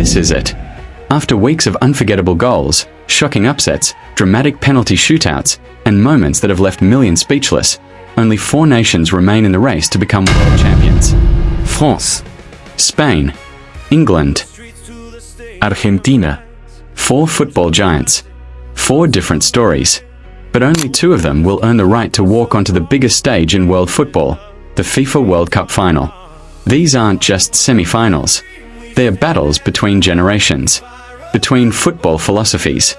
this is it. After weeks of unforgettable goals, shocking upsets, dramatic penalty shootouts, and moments that have left millions speechless, only 4 nations remain in the race to become world champions. France, Spain, England, Argentina. 4 football giants. 4 different stories. But only 2 of them will earn the right to walk onto the biggest stage in world football, the FIFA World Cup final. These aren't just semi-finals. They're battles between generations, between football philosophies,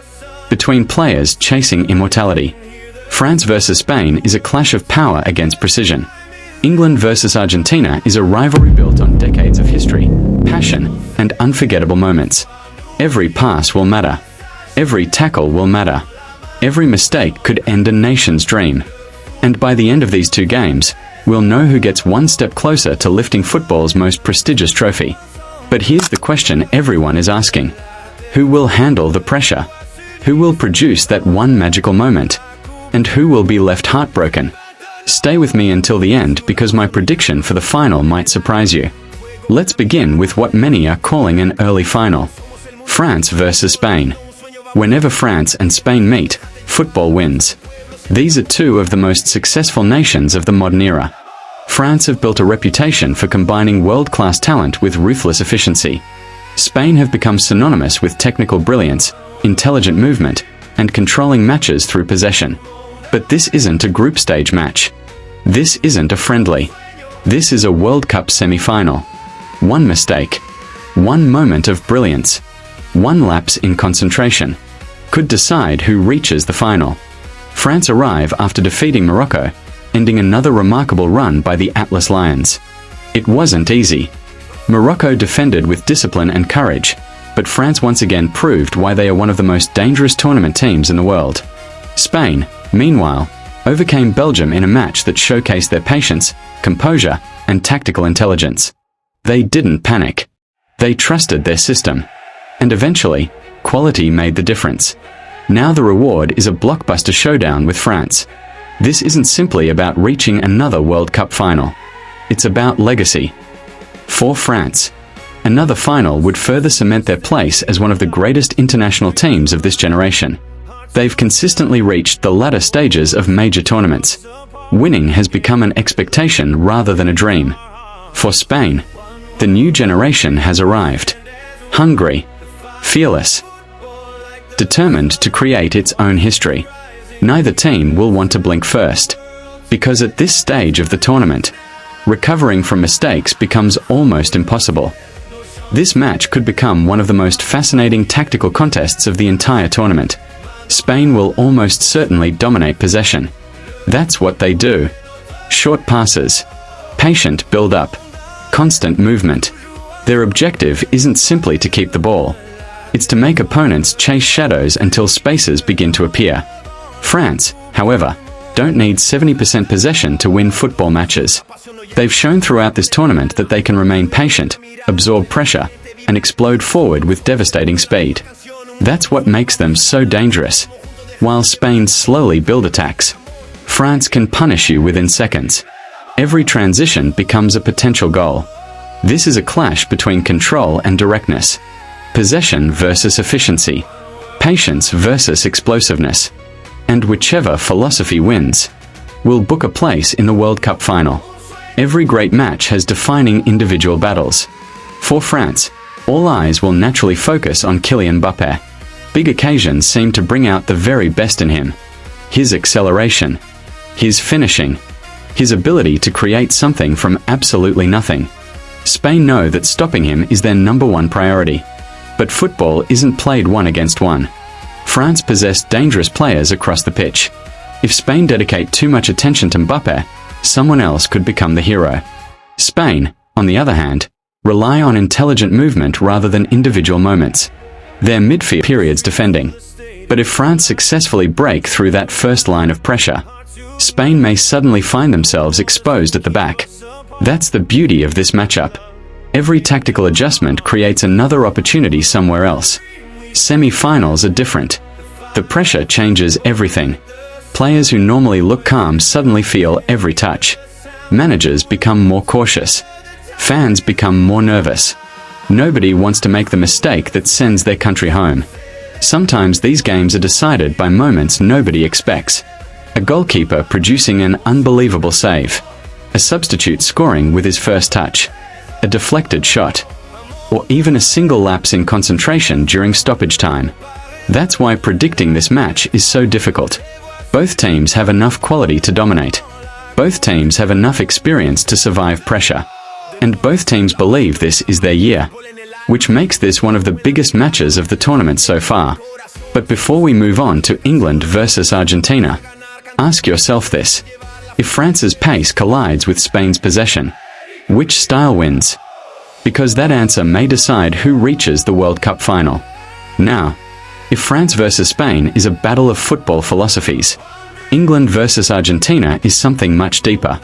between players chasing immortality. France versus Spain is a clash of power against precision. England versus Argentina is a rivalry built on decades of history, passion, and unforgettable moments. Every pass will matter. Every tackle will matter. Every mistake could end a nation's dream. And by the end of these 2 games, we'll know who gets one step closer to lifting football's most prestigious trophy. But here's the question everyone is asking. Who will handle the pressure? Who will produce that one magical moment? And who will be left heartbroken? Stay with me until the end because my prediction for the final might surprise you. Let's begin with what many are calling an early final. France versus Spain. Whenever France and Spain meet, football wins. These are 2 of the most successful nations of the modern era. France have built a reputation for combining world-class talent with ruthless efficiency. Spain have become synonymous with technical brilliance, intelligent movement, and controlling matches through possession. But this isn't a group stage match. This isn't a friendly. This is a World Cup semi-final. One mistake, one moment of brilliance, one lapse in concentration could decide who reaches the final. France arrive after defeating Morocco, ending another remarkable run by the Atlas Lions. It wasn't easy. Morocco defended with discipline and courage, but France once again proved why they are one of the most dangerous tournament teams in the world. Spain, meanwhile, overcame Belgium in a match that showcased their patience, composure, and tactical intelligence. They didn't panic. They trusted their system. And eventually, quality made the difference. Now the reward is a blockbuster showdown with France. This isn't simply about reaching another World Cup final. It's about legacy. For France, another final would further cement their place as one of the greatest international teams of this generation. They've consistently reached the latter stages of major tournaments. Winning has become an expectation rather than a dream. For Spain, the new generation has arrived. Hungry, fearless, determined to create its own history. Neither team will want to blink first, because at this stage of the tournament, recovering from mistakes becomes almost impossible. This match could become one of the most fascinating tactical contests of the entire tournament. Spain will almost certainly dominate possession. That's what they do. Short passes, patient build-up, constant movement. Their objective isn't simply to keep the ball. It's to make opponents chase shadows until spaces begin to appear. France, however, don't need 70% possession to win football matches. They've shown throughout this tournament that they can remain patient, absorb pressure, and explode forward with devastating speed. That's what makes them so dangerous. While Spain slowly build attacks, France can punish you within seconds. Every transition becomes a potential goal. This is a clash between control and directness, possession versus efficiency, patience versus explosiveness. And whichever philosophy wins, will book a place in the World Cup final. Every great match has defining individual battles. For France, all eyes will naturally focus on Kylian Mbappé. Big occasions seem to bring out the very best in him. His acceleration, his finishing, his ability to create something from absolutely nothing. Spain know that stopping him is their #1 priority. But football isn't played one against one. France possess dangerous players across the pitch. If Spain dedicate too much attention to Mbappé, someone else could become the hero. Spain, on the other hand, rely on intelligent movement rather than individual moments. Their midfield periods defending. But if France successfully break through that first line of pressure, Spain may suddenly find themselves exposed at the back. That's the beauty of this matchup. Every tactical adjustment creates another opportunity somewhere else. Semi-finals are different. The pressure changes everything. Players who normally look calm suddenly feel every touch. Managers become more cautious. Fans become more nervous. Nobody wants to make the mistake that sends their country home. Sometimes these games are decided by moments nobody expects. A goalkeeper producing an unbelievable save. A substitute scoring with his first touch. A deflected shot. Or even a single lapse in concentration during stoppage time. That's why predicting this match is so difficult. Both teams have enough quality to dominate. Both teams have enough experience to survive pressure. And both teams believe this is their year, which makes this one of the biggest matches of the tournament so far. But before we move on to England versus Argentina, ask yourself this. If France's pace collides with Spain's possession, which style wins? Because that answer may decide who reaches the World Cup final. Now, if France versus Spain is a battle of football philosophies, England versus Argentina is something much deeper.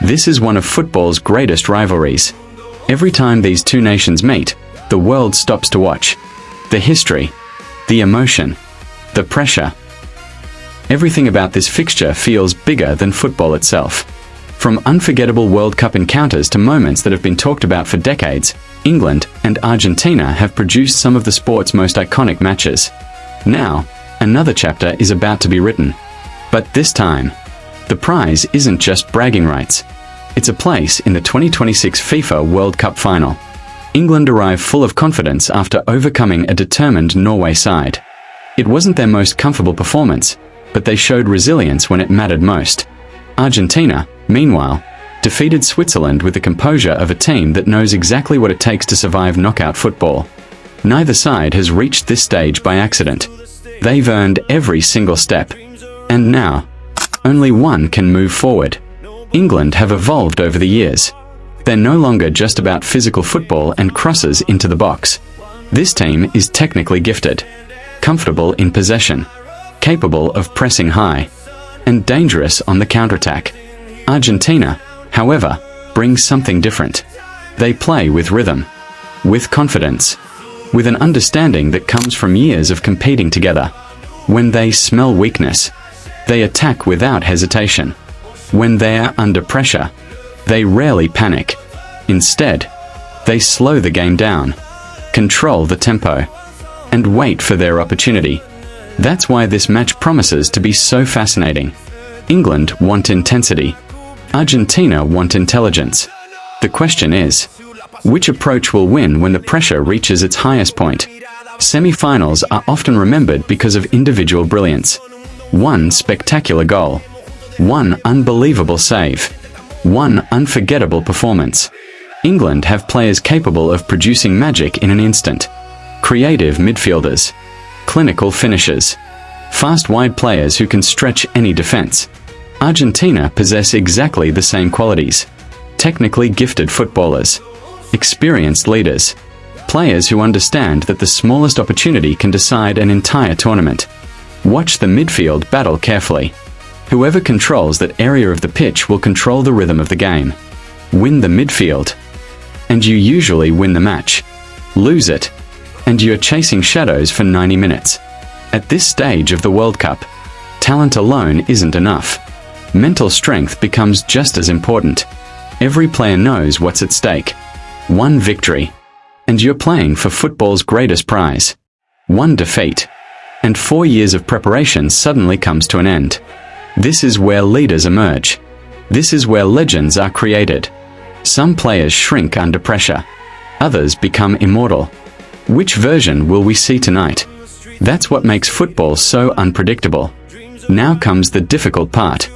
This is one of football's greatest rivalries. Every time these two nations meet, the world stops to watch. The history, the emotion, the pressure. Everything about this fixture feels bigger than football itself. From unforgettable World Cup encounters to moments that have been talked about for decades, England and Argentina have produced some of the sport's most iconic matches. Now, another chapter is about to be written. But this time, the prize isn't just bragging rights. It's a place in the 2026 FIFA World Cup final. England arrive full of confidence after overcoming a determined Norway side. It wasn't their most comfortable performance, but they showed resilience when it mattered most. Argentina, meanwhile, defeated Switzerland with the composure of a team that knows exactly what it takes to survive knockout football. Neither side has reached this stage by accident. They've earned every single step. And now, only one can move forward. England have evolved over the years. They're no longer just about physical football and crosses into the box. This team is technically gifted, comfortable in possession, capable of pressing high, and dangerous on the counterattack. Argentina, however, brings something different. They play with rhythm, with confidence, with an understanding that comes from years of competing together. When they smell weakness, they attack without hesitation. When they are under pressure, they rarely panic. Instead, they slow the game down, control the tempo, and wait for their opportunity. That's why this match promises to be so fascinating. England want intensity. Argentina want intelligence. The question is, which approach will win when the pressure reaches its highest point? Semi-finals are often remembered because of individual brilliance. One spectacular goal. One unbelievable save. One unforgettable performance. England have players capable of producing magic in an instant. Creative midfielders. Clinical finishers. Fast wide players who can stretch any defense. Argentina possess exactly the same qualities. Technically gifted footballers. Experienced leaders. Players who understand that the smallest opportunity can decide an entire tournament. Watch the midfield battle carefully. Whoever controls that area of the pitch will control the rhythm of the game. Win the midfield, and you usually win the match. Lose it, and you're chasing shadows for 90 minutes. At this stage of the World Cup, talent alone isn't enough. Mental strength becomes just as important. Every player knows what's at stake. One victory, and you're playing for football's greatest prize. One defeat, and 4 years of preparation suddenly comes to an end. This is where leaders emerge. This is where legends are created. Some players shrink under pressure. Others become immortal. Which version will we see tonight? That's what makes football so unpredictable. Now comes the difficult part.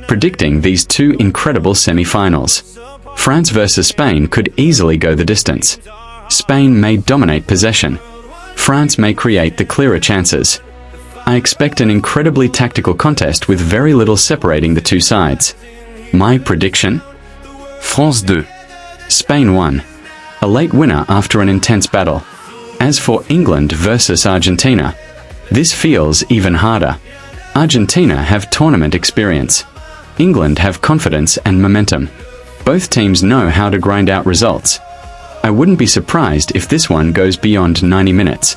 Predicting these two incredible semi-finals. France versus Spain could easily go the distance. Spain may dominate possession. France may create the clearer chances. I expect an incredibly tactical contest with very little separating the two sides. My prediction? France 2. Spain 1. A late winner after an intense battle. As for England versus Argentina, this feels even harder. Argentina have tournament experience. England have confidence and momentum. Both teams know how to grind out results. I wouldn't be surprised if this one goes beyond 90 minutes.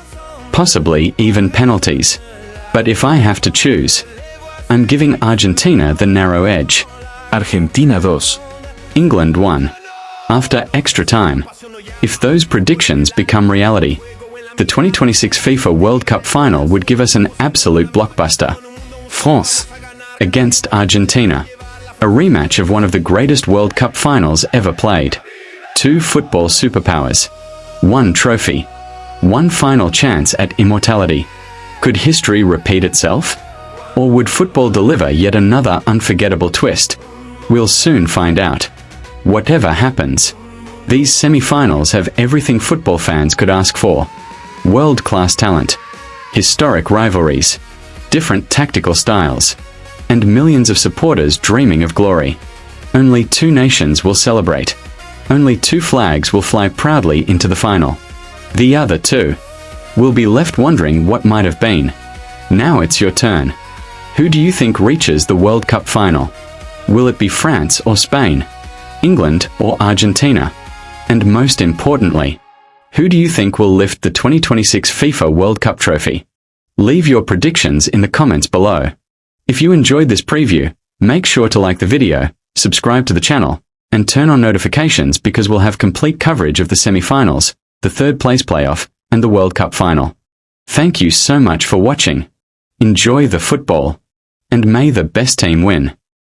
Possibly even penalties. But if I have to choose, I'm giving Argentina the narrow edge. Argentina 2. England 1. After extra time. If those predictions become reality, the 2026 FIFA World Cup final would give us an absolute blockbuster. France against Argentina. A rematch of one of the greatest World Cup finals ever played. Two football superpowers. One trophy. One final chance at immortality. Could history repeat itself? Or would football deliver yet another unforgettable twist? We'll soon find out. Whatever happens, these semi-finals have everything football fans could ask for. World-class talent, historic rivalries, different tactical styles, and millions of supporters dreaming of glory. Only two nations will celebrate. Only two flags will fly proudly into the final. The other two will be left wondering what might have been. Now it's your turn. Who do you think reaches the World Cup final? Will it be France or Spain? England or Argentina? And most importantly, who do you think will lift the 2026 FIFA World Cup trophy? Leave your predictions in the comments below. If you enjoyed this preview, make sure to like the video, subscribe to the channel, and turn on notifications because we'll have complete coverage of the semi-finals, the third place playoff, and the World Cup final. Thank you so much for watching. Enjoy the football, and may the best team win.